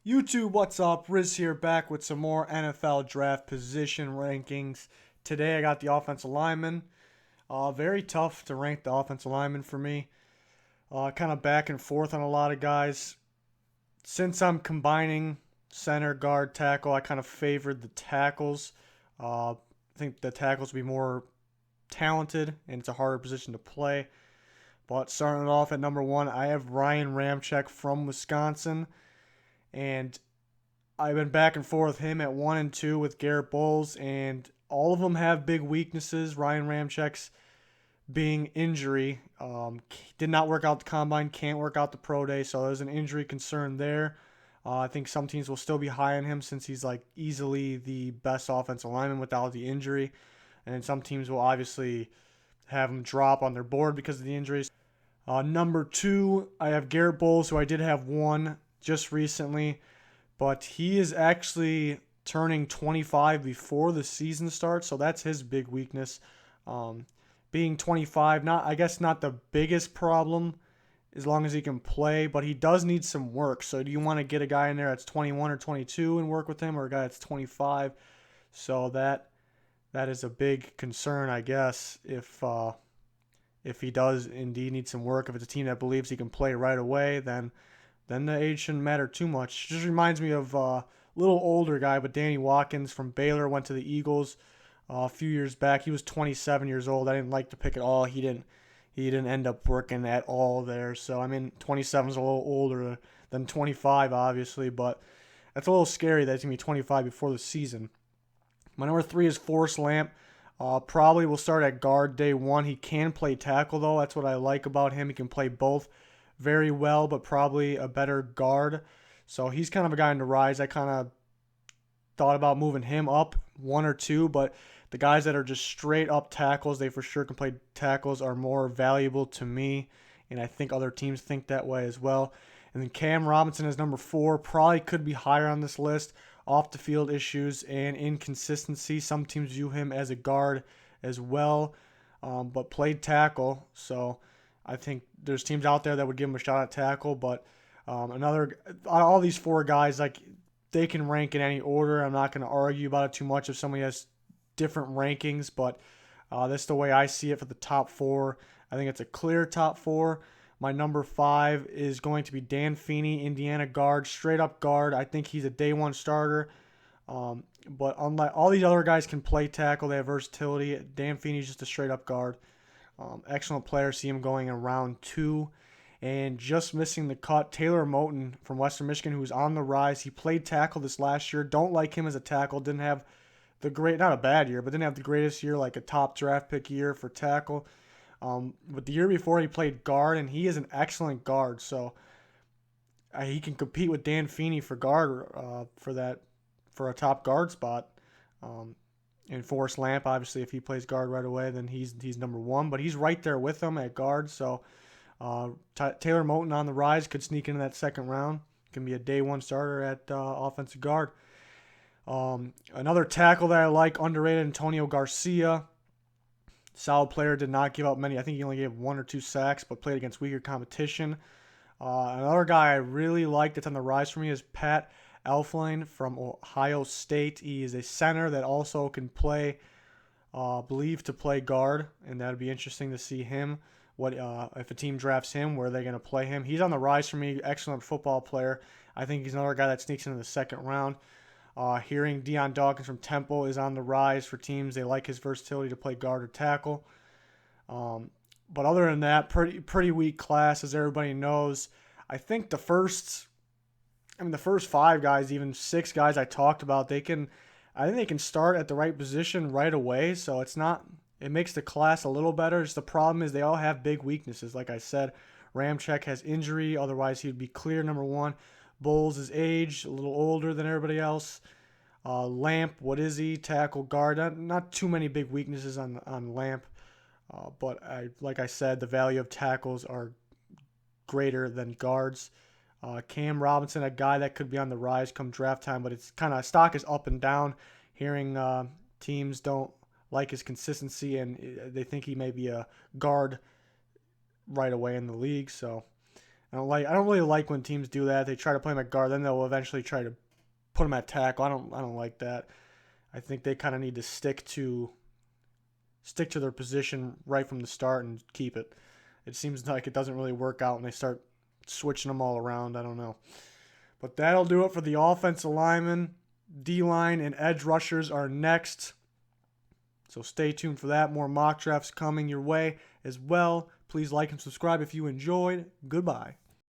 YouTube, what's up? Riz here back with some more NFL draft position rankings. Today I got the offensive lineman. Very tough to rank the offensive lineman for me. Kind of back and forth on a lot of guys. Since I'm combining center, guard, tackle, I kind of favored the tackles. I think the tackles will be more talented and it's a harder position to play. But starting off at number one, I have Ryan Ramczyk from Wisconsin. And I've been back and forth him at 1 and 2 with Garett Bolles, and all of them have big weaknesses. Ryan Ramczyk's being injury did not work out the combine, can't work out the pro day, so there's an injury concern there. I think some teams will still be high on him since he's like easily the best offensive lineman without the injury, and then some teams will obviously have him drop on their board because of the injuries. Number two, I have Garett Bolles, who I did have one just recently, but he is actually turning 25 before the season starts, so that's his big weakness. Um, Being 25, not I guess not the biggest problem as long as he can play, but he does need some work. So do you want to get a guy in there that's 21 or 22 and work with him, or a guy that's 25? So that is a big concern, I guess, if he does indeed need some work. If it's a team that believes he can play right away, then the age shouldn't matter too much. Just reminds me of a little older guy, but Danny Watkins from Baylor went to the Eagles a few years back. He was 27 years old. I didn't like the pick at all. He didn't end up working at all there. So I mean, 27 is a little older than 25, obviously, but that's a little scary that he's gonna be 25 before the season. My number three is Forrest Lamp. Probably will start at guard day one. He can play tackle though. That's what I like about him. He can play both very well, but probably a better guard. So he's kind of a guy on the rise. I kind of thought about moving him up 1 or 2, but the guys that are just straight up tackles, they for sure can play tackles, are more valuable to me, and I think other teams think that way as well. And then Cam Robinson is number four, probably could be higher on this list. Off the field issues and inconsistency. Some teams view him as a guard as well, but played tackle. So I think there's teams out there that would give him a shot at tackle, but all these four guys, like, they can rank in any order. I'm not going to argue about it too much if somebody has different rankings, but that's the way I see it for the top four. I think it's a clear top four. My number five is going to be Dan Feeney, Indiana guard, straight up guard. I think he's a day one starter. But unlike all these other guys can play tackle, they have versatility. Dan Feeney's just a straight up guard. Excellent player. See him going in round two. And just missing the cut, Taylor Molten from Western Michigan, who's on the rise. He played tackle this last year. Don't like him as a tackle. Didn't have not a bad year, but didn't have the greatest year, like a top draft pick year for tackle. But the year before he played guard, and he is an excellent guard. So he can compete with Dan Feeney for guard for a top guard spot. And Forrest Lamp, obviously, if he plays guard right away, then he's number one. But he's right there with him at guard. So Taylor Moton on the rise could sneak into that second round. Can be a day one starter at offensive guard. Another tackle that I like, underrated, Antonio Garcia. Solid player, did not give up many. I think he only gave 1 or 2 sacks, but played against weaker competition. Another guy I really like that's on the rise for me is Pat Elflein from Ohio State. He is a center that also can play, believed to play guard, and that would be interesting to see him. What if a team drafts him? Where are they going to play him? He's on the rise for me. Excellent football player. I think he's another guy that sneaks into the second round. Hearing Dion Dawkins from Temple is on the rise for teams. They like his versatility to play guard or tackle. But other than that, pretty weak class, as everybody knows. I think the first 5 guys, even 6 guys I talked about, I think they can start at the right position right away. So it makes the class a little better. Just the problem is they all have big weaknesses. Like I said, Ramczyk has injury. Otherwise, he'd be clear number one. Bolles is age, a little older than everybody else. Lamp, what is he? Tackle, guard. Not too many big weaknesses on Lamp. But like I said, the value of tackles are greater than guards. Cam Robinson, a guy that could be on the rise come draft time, but it's kind of stock is up and down. Hearing teams don't like his consistency and they think he may be a guard right away in the league. So I don't really like when teams do that. They try to play him at guard, then they'll eventually try to put him at tackle. I don't like that. I think they kind of need to stick to their position right from the start and keep it. It seems like it doesn't really work out when they start switching them all around. I don't know. But that'll do it for the offensive linemen. D-line and edge rushers are next. So stay tuned for that. More mock drafts coming your way as well. Please like and subscribe if you enjoyed. Goodbye.